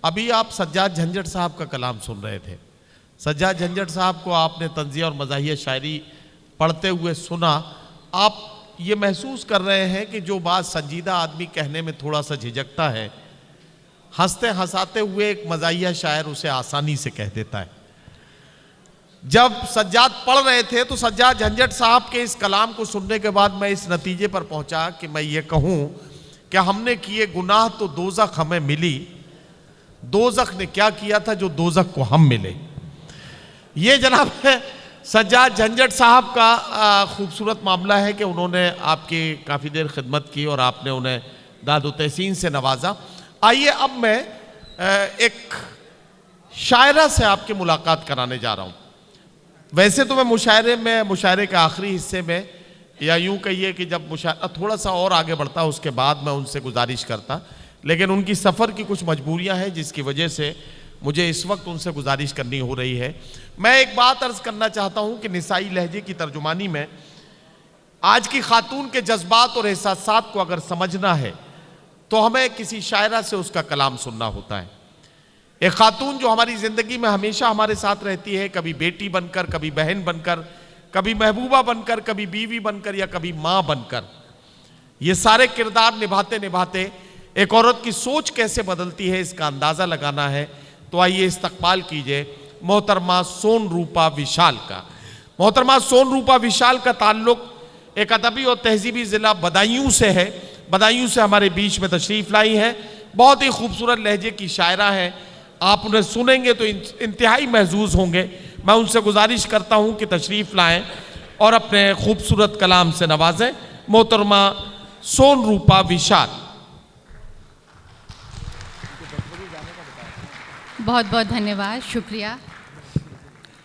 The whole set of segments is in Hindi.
अभी आप सज्जाद झंझट साहब का कलाम सुन रहे थे। सज्जाद झंझट साहब को आपने तंज़िया और मज़ाहिया शायरी पढ़ते हुए सुना। आप ये महसूस कर रहे हैं कि जो बात संजीदा आदमी कहने में थोड़ा सा झिझकता है, हंसते हंसाते हुए एक मज़ाहिया शायर उसे आसानी से कह देता है। जब सज्जाद पढ़ रहे थे तो सज्जाद झंझट साहब के इस कलाम को सुनने के बाद मैं इस नतीजे पर पहुंचा कि मैं ये कहूं कि हमने किए गुनाह तो दोज़ख हमें मिली, दोज़ख ने क्या किया था जो दोज़ख को हम मिले। ये जनाब सज्जाद झंझट साहब का खूबसूरत मामला है कि उन्होंने आपकी काफ़ी देर खिदमत की और आपने उन्हें दाद व तहसीन से नवाजा। आइए अब मैं एक शायरा से आपकी मुलाकात कराने जा रहा हूँ। वैसे तो मैं मुशायरे के आखिरी हिस्से में, या यूँ कहिए कि जब मुशायरा थोड़ा सा और आगे बढ़ता उसके बाद मैं उनसे गुजारिश करता, लेकिन उनकी सफ़र की कुछ मजबूरियाँ हैं जिसकी वजह से मुझे इस वक्त उनसे गुजारिश करनी हो रही है। मैं एक बात अर्ज़ करना चाहता हूँ कि निसाई लहजे की तर्जुमानी में आज की खातून के जज्बात और एहसासात को अगर समझना है तो हमें किसी शायरा से उसका कलाम सुनना होता है। एक खातून जो हमारी ज़िंदगी में हमेशा हमारे साथ रहती है, कभी बेटी बनकर, कभी बहन बनकर, कभी महबूबा बनकर, कभी बीवी बनकर या कभी माँ बनकर, ये सारे किरदार निभाते निभाते एक औरत की सोच कैसे बदलती है इसका अंदाज़ा लगाना है। तो आइए इस्तकबाल कीजिए मोहतरमा सोन रूपा विशाल का। मोहतरमा सोन रूपा विशाल का ताल्लुक एक अदबी और तहजीबी ज़िला बदायूं से है। बदायूं से हमारे बीच में तशरीफ़ लाई हैं। बहुत ही खूबसूरत लहजे की शायरा है, आप उन्हें सुनेंगे तो इंतहाई महजूज होंगे। मैं उनसे गुजारिश करता हूं कि तशरीफ़ लाएं और अपने खूबसूरत कलाम से नवाजें। मोहतरमा सोन रूपा विशाल। बहुत बहुत धन्यवाद, शुक्रिया।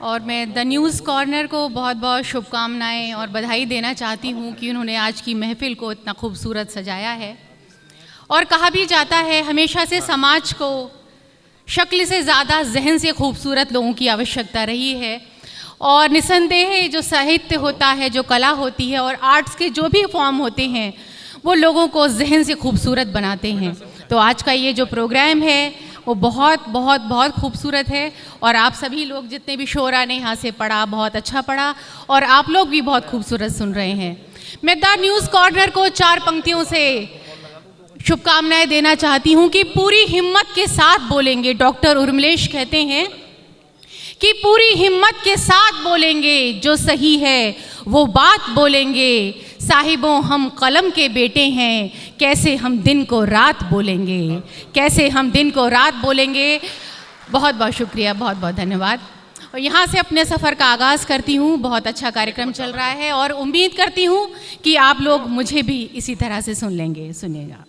और मैं द न्यूज़ कॉर्नर को बहुत बहुत शुभकामनाएं और बधाई देना चाहती हूं कि उन्होंने आज की महफ़िल को इतना खूबसूरत सजाया है। और कहा भी जाता है हमेशा से समाज को शक्ल से ज़्यादा जहन से खूबसूरत लोगों की आवश्यकता रही है। और निसंदेह जो साहित्य होता है, जो कला होती है और आर्ट्स के जो भी फॉर्म होते हैं वो लोगों को जहन से खूबसूरत बनाते हैं। तो आज का ये जो प्रोग्राम है वो बहुत बहुत बहुत खूबसूरत है। और आप सभी लोग जितने भी शोरा ने यहाँ से पढ़ा, बहुत अच्छा पढ़ा और आप लोग भी बहुत खूबसूरत सुन रहे हैं। मैं द न्यूज़ कॉर्नर को 4 पंक्तियों से शुभकामनाएं देना चाहती हूँ कि पूरी हिम्मत के साथ बोलेंगे। डॉक्टर उर्मिलेश कहते हैं कि पूरी हिम्मत के साथ बोलेंगे, जो सही है वो बात बोलेंगे। साहिबों हम कलम के बेटे हैं, कैसे हम दिन को रात बोलेंगे, कैसे हम दिन को रात बोलेंगे। बहुत बहुत शुक्रिया, बहुत बहुत धन्यवाद। और यहाँ से अपने सफ़र का आगाज़ करती हूँ। बहुत अच्छा कार्यक्रम चल रहा है और उम्मीद करती हूँ कि आप लोग मुझे भी इसी तरह से सुन लेंगे। सुनिएगा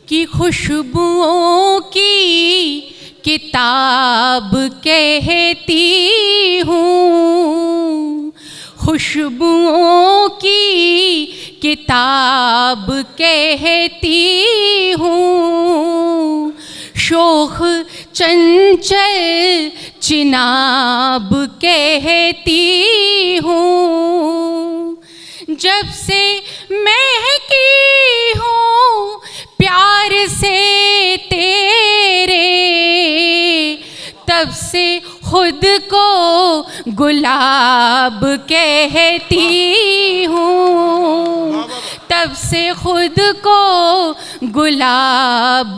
कि खुशबुओं की किताब कहती हूँ, खुशबुओं की किताब कहती हूँ, शोख चंचल चिनाब कहती हूँ। जब से महकी हूँ प्यार से तेरे, तब से खुद को गुलाब कहती हूँ, तब से खुद को गुलाब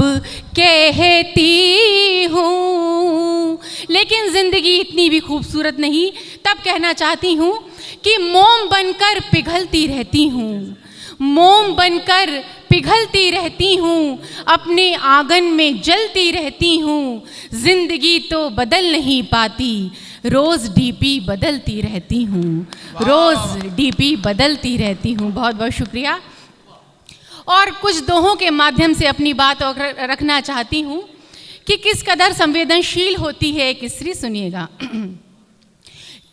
कहती हूँ। लेकिन ज़िंदगी इतनी भी खूबसूरत नहीं, तब कहना चाहती हूँ कि मोम बनकर पिघलती रहती हूँ, मोम बनकर पिघलती रहती हूँ, अपने आंगन में जलती रहती हूँ। ज़िंदगी तो बदल नहीं पाती, रोज़ डीपी बदलती रहती हूँ, रोज़ डीपी बदलती रहती हूँ। बहुत बहुत शुक्रिया। और कुछ दोहों के माध्यम से अपनी बात रखना चाहती हूँ कि किस कदर संवेदनशील होती है एक स्त्री। सुनिएगा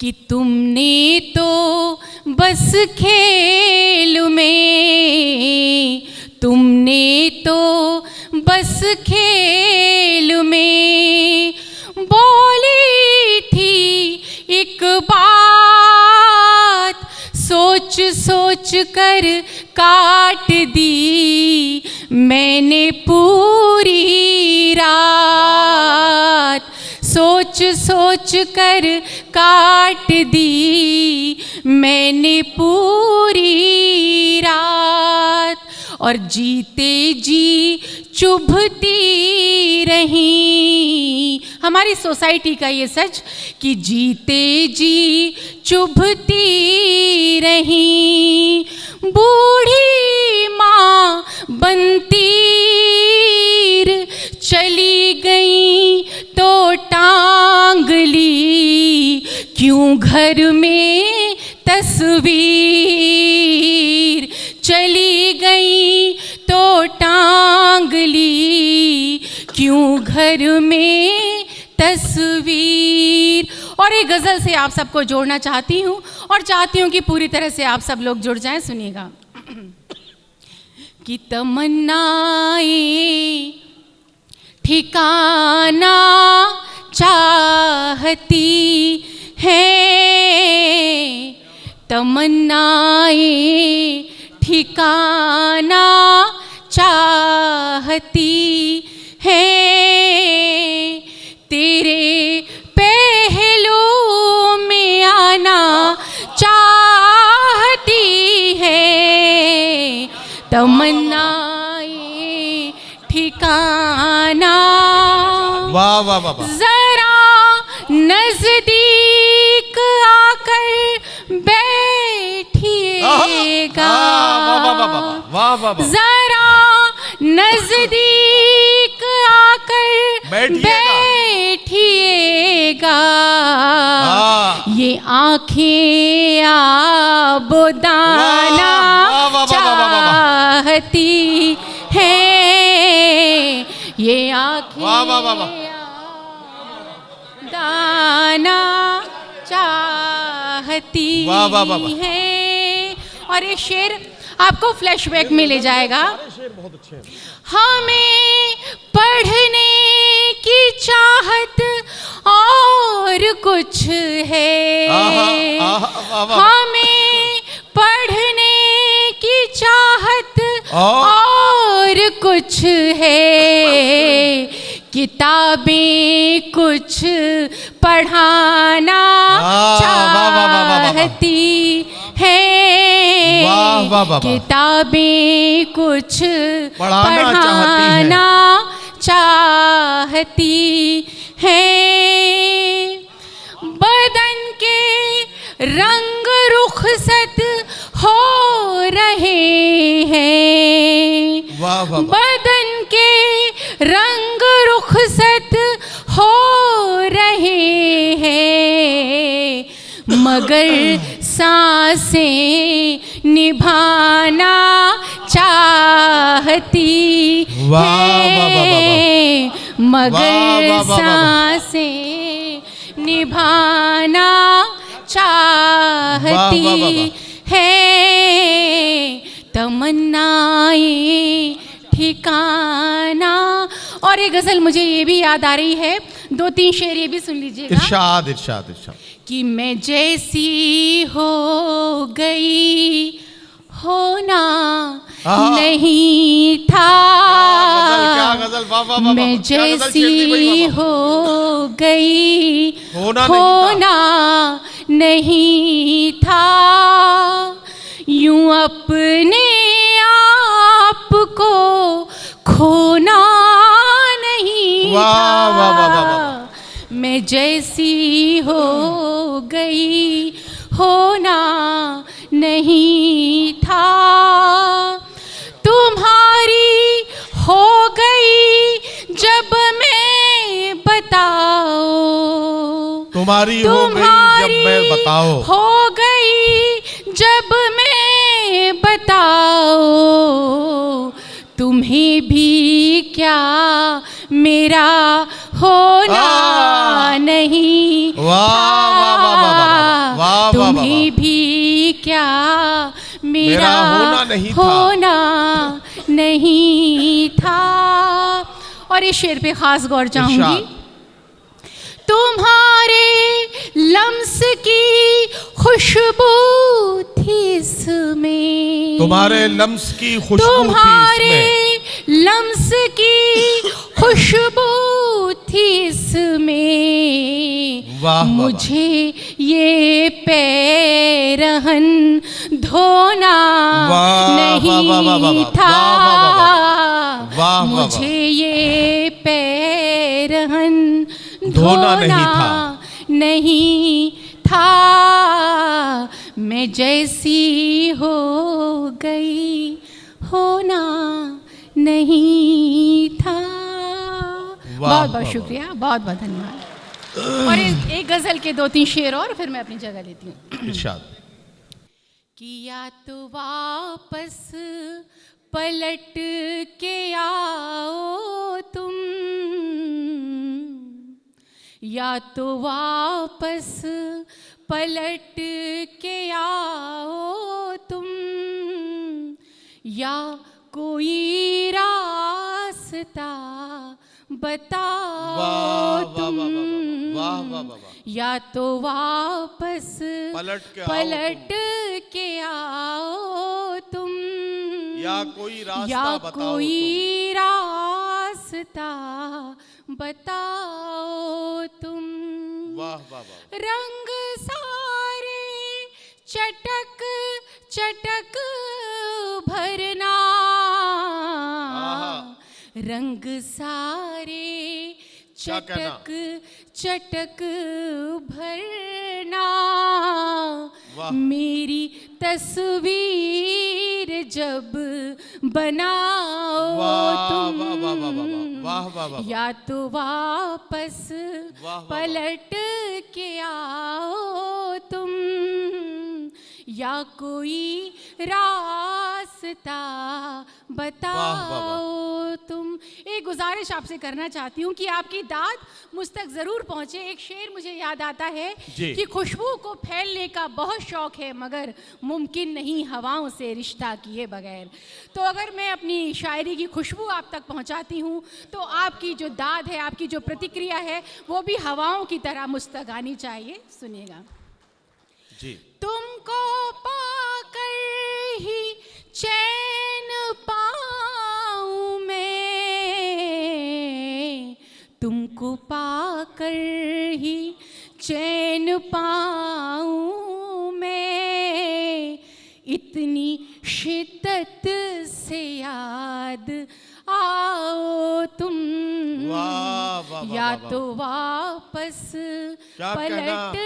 कि तुमने तो बस खेल में, तुमने तो बस खेल में बोली थी एक बात, सोच सोच कर काट दी मैंने पूरी सोच सोच कर काट दी मैंने पूरी रात, और जीते जी चुभती रही। हमारी सोसाइटी का ये सच कि जीते जी चुभती रही। बूढ़ी माँ बनतीर चली गई तो टांग ली, क्यों घर में तस्वीर चली गई तो टांग ली, क्यों घर में तस्वीर। और एक गज़ल से आप सबको जोड़ना चाहती हूँ और चाहती हूँ कि पूरी तरह से आप सब लोग जुड़ जाएं। सुनिएगा कि तमन्नाएं ठिकाना चाहती हैं, तमन्नाएं ठिकाना चाहती हैं, तेरे पहलू में आना चाहती है, तमन्नाएं ठिकाना। वाह वाह वाह वाह। जरा नजदीक आकर बैठिएगा, जरा नजदीक आकर बैठिएगा, ये आँखें आबोदाना चाहती हैं, ये आँखें दाना चाहती हैं। और ये शेर आपको फ्लैशबैक में ले जाएगा। हमें पढ़ने की चाहत और कुछ है, हमें पढ़ने की चाहत और कुछ है, किताबें कुछ पढ़ाना चाहती हैं, किताबें कुछ पढ़ाना चाहती हैं, बदन के रंग रुखसत हो रहे हैं, बदन के रंग रुखसत हो रहे हैं, मगर सांसें निभाना चाहती हैं, मगर सांसें निभाना चाहती है, तमन्नाएं ठिकाना। और ये गज़ल मुझे ये भी याद आ रही है, दो तीन शेर ये भी सुन लीजिएगा। इरशाद इरशाद इरशाद। कि मैं जैसी हो गई होना नहीं था, क्या गज़ल, वाह वाह वाह, मैं जैसी हो गई होना नहीं था, यूं अपने आप को खोना नहीं था, मैं जैसी हो गई होना नहीं था, तुम्हारी हो गई जब मैं बताओ, तुम्हारी हो गई जब मैं बताओ, हो गई जब मैं बताओ, तुम्हें भी क्या मेरा होना नहीं था, तुम्हें भी क्या मेरा होना नहीं था। और इस शेर पे खास गौर चाहूंगी, तुम्हारे लम्स की खुशबू थी इसमें, तुम्हारे लम्स की खुशबू थी इसमें, तुम्हारे लम्स की खुशबू थी इसमें, वाह, मुझे ये पैरहन धोना नहीं था, मुझे ये पैरहन धोना नहीं था, मैं जैसी हो गई होना नहीं था। बहुत बहुत शुक्रिया, बहुत बहुत धन्यवाद। और एक गजल के 2-3 शेर और फिर मैं अपनी जगह लेती हूँ। इरशाद। कि या तो वापस पलट के आओ तुम, या तो वापस पलट के आओ तुम, या कोई रास्ता बताओ तुम, या तो वापस पलट के आओ तुम, या कोई रास्ता बताओ तुम। रंग सारे चटक चटक भरना, रंग सारे चटक चटक भरना, मेरी तस्वीर जब बनाओ तुम, या तो वापस पलट के आओ तुम, या कोई रास्ता बताओ तुम। एक गुजारिश आपसे करना चाहती हूँ कि आपकी दाद मुझ तक ज़रूर पहुँचे। एक शेर मुझे याद आता है कि खुशबू को फैलने का बहुत शौक़ है, मगर मुमकिन नहीं हवाओं से रिश्ता किए बगैर। तो अगर मैं अपनी शायरी की खुशबू आप तक पहुँचाती हूँ तो आपकी जो दाद है, आपकी जो प्रतिक्रिया है, वो भी हवाओं की तरह मुझ तक आनी चाहिए। सुनिएगा जी। तुमको पाकर ही चैन पाऊं मैं, तुमको पाकर ही चैन पाऊं मैं, इतनी शिद्दत से याद आओ तुम, या तो वापस पलट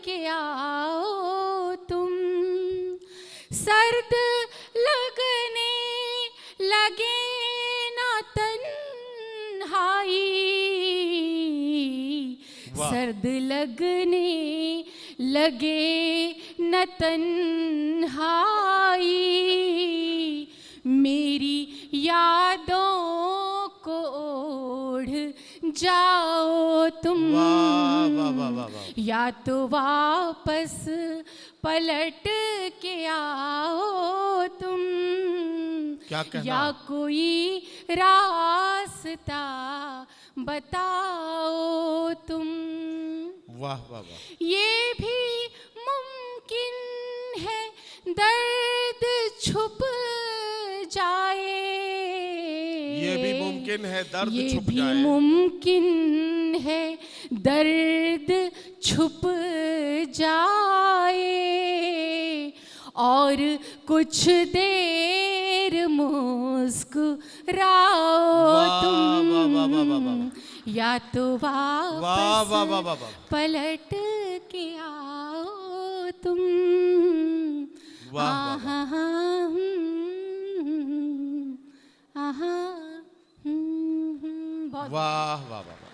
के आओ तुम। सर्द लगने लगे ना तन्हाई, सर्द लगने लगे न तन्हाई, मेरी यादों को ओढ़ जाओ तुम, या तो वापस पलट के आओ तुम, या कोई रास्ता बताओ तुम। वाह वाह वाह। ये भी मुमकिन है दर्द छुप जाए, ये भी मुमकिन है दर्द ये छुप भी जाए, मुमकिन है दर्द छुप जाए, और कुछ देर मुस्कुराओ तुम, या तो वापस पलट के आओ तुम। वाह वाह वाह।